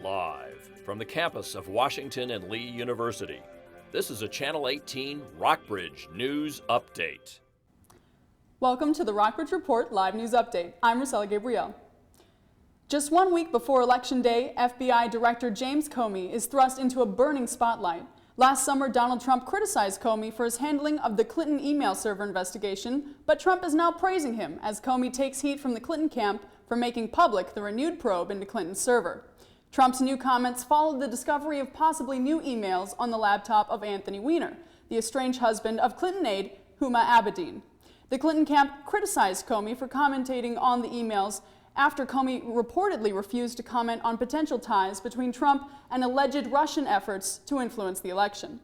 Live from the campus of Washington and Lee University, this is a Channel 18 Rockbridge News Update. Welcome to the Rockbridge Report Live News Update. I'm Rosella Gabriel. Just 1 week before Election Day, FBI Director James Comey is thrust into a burning spotlight. Last summer, Donald Trump criticized Comey for his handling of the Clinton email server investigation, but Trump is now praising him as Comey takes heat from the Clinton camp for making public the renewed probe into Clinton's server. Trump's new comments followed the discovery of possibly new emails on the laptop of Anthony Weiner, the estranged husband of Clinton aide Huma Abedin. The Clinton camp criticized Comey for commentating on the emails after Comey reportedly refused to comment on potential ties between Trump and alleged Russian efforts to influence the election.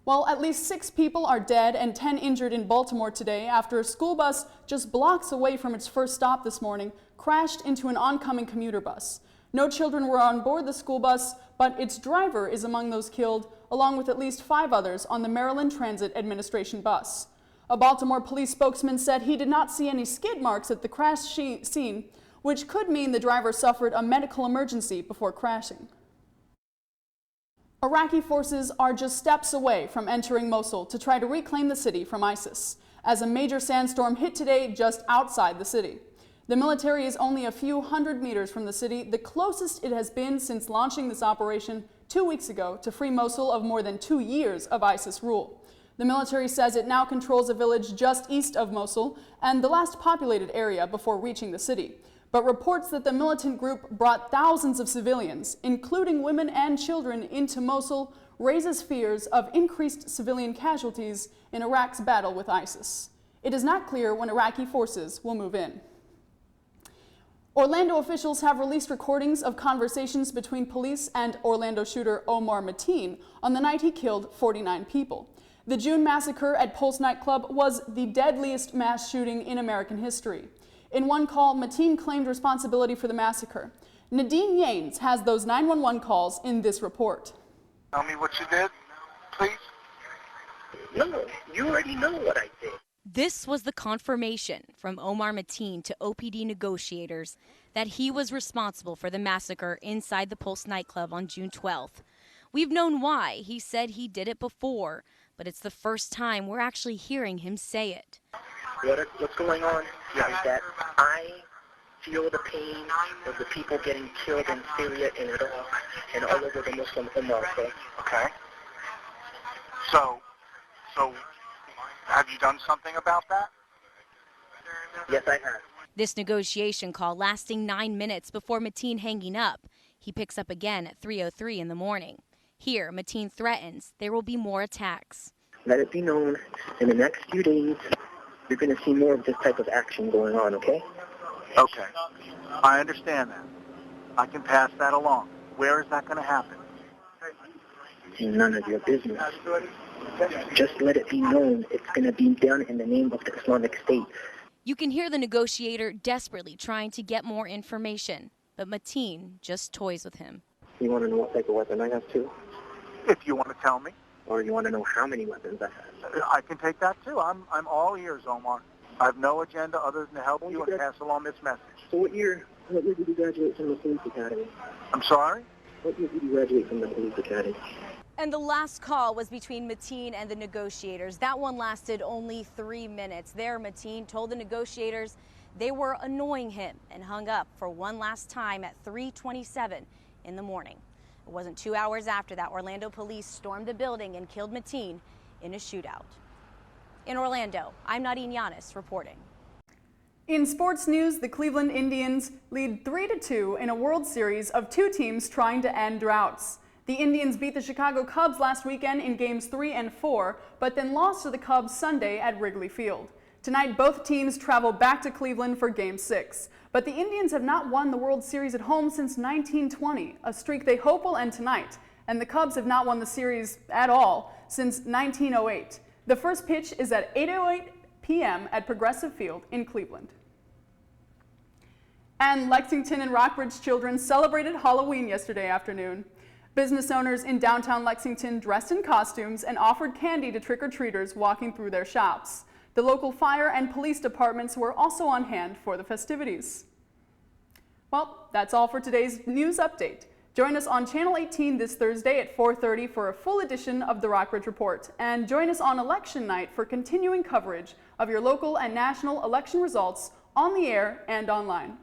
Well, at least 6 people are dead and 10 injured in Baltimore today after a school bus just blocks away from its first stop this morning crashed into an oncoming commuter bus. No children were on board the school bus, but its driver is among those killed, along with at least 5 others on the Maryland Transit Administration bus. A Baltimore police spokesman said he did not see any skid marks at the crash scene, which could mean the driver suffered a medical emergency before crashing. Iraqi forces are just steps away from entering Mosul to try to reclaim the city from ISIS, as a major sandstorm hit today just outside the city. The military is only a few hundred meters from the city, the closest it has been since launching this operation 2 weeks ago to free Mosul of more than 2 years of ISIS rule. The military says it now controls a village just east of Mosul and the last populated area before reaching the city. But reports that the militant group brought thousands of civilians, including women and children, into Mosul raises fears of increased civilian casualties in Iraq's battle with ISIS. It is not clear when Iraqi forces will move in. Orlando officials have released recordings of conversations between police and Orlando shooter Omar Mateen on the night he killed 49 people. The June massacre at Pulse nightclub was the deadliest mass shooting in American history. In one call, Mateen claimed responsibility for the massacre. Nadine Yanes has those 911 calls in this report. Tell me what you did, please. No, you already know what I did. This was the confirmation from Omar Mateen to OPD negotiators that he was responsible for the massacre inside the Pulse nightclub on June 12th. We've known why. He said he did it before, but it's the first time we're actually hearing him say it. What's going on is that I feel the pain of the people getting killed in Syria and Iraq and all over the Muslim Ummah. Okay. So, have you done something about that? Yes, I have. This negotiation call lasting 9 minutes before Mateen hanging up. He picks up again at 3:03 in the morning. Here, Mateen threatens there will be more attacks. Let it be known in the next few days, you're going to see more of this type of action going on, okay? Okay. I understand that. I can pass that along. Where is that going to happen? None of your business. Just let it be known it's going to be done in the name of the Islamic State. You can hear the negotiator desperately trying to get more information, but Mateen just toys with him. You want to know what type of weapon I have too? If you want to tell me. Or you want to know how many weapons I have? I can take that too. I'm all ears, Omar. I have no agenda other than to help you and pass along this message. So what year did you graduate from the police academy? I'm sorry? What year did you graduate from the police academy? And the last call was between Mateen and the negotiators. That one lasted only 3 minutes. There, Mateen told the negotiators they were annoying him and hung up for one last time at 3:27 in the morning. It wasn't 2 hours after that Orlando police stormed the building and killed Mateen in a shootout. In Orlando, I'm Nadine Yanis reporting. In sports news, the Cleveland Indians lead 3-2 in a World Series of 2 teams trying to end droughts. The Indians beat the Chicago Cubs last weekend in games 3 and 4, but then lost to the Cubs Sunday at Wrigley Field. Tonight, both teams travel back to Cleveland for Game 6. But the Indians have not won the World Series at home since 1920, a streak they hope will end tonight. And the Cubs have not won the series at all since 1908. The first pitch is at 8:08 p.m. at Progressive Field in Cleveland. And Lexington and Rockbridge children celebrated Halloween yesterday afternoon. Business owners in downtown Lexington dressed in costumes and offered candy to trick-or-treaters walking through their shops. The local fire and police departments were also on hand for the festivities. Well, that's all for today's news update. Join us on Channel 18 this Thursday at 4:30 for a full edition of the Rockbridge Report. And join us on election night for continuing coverage of your local and national election results on the air and online.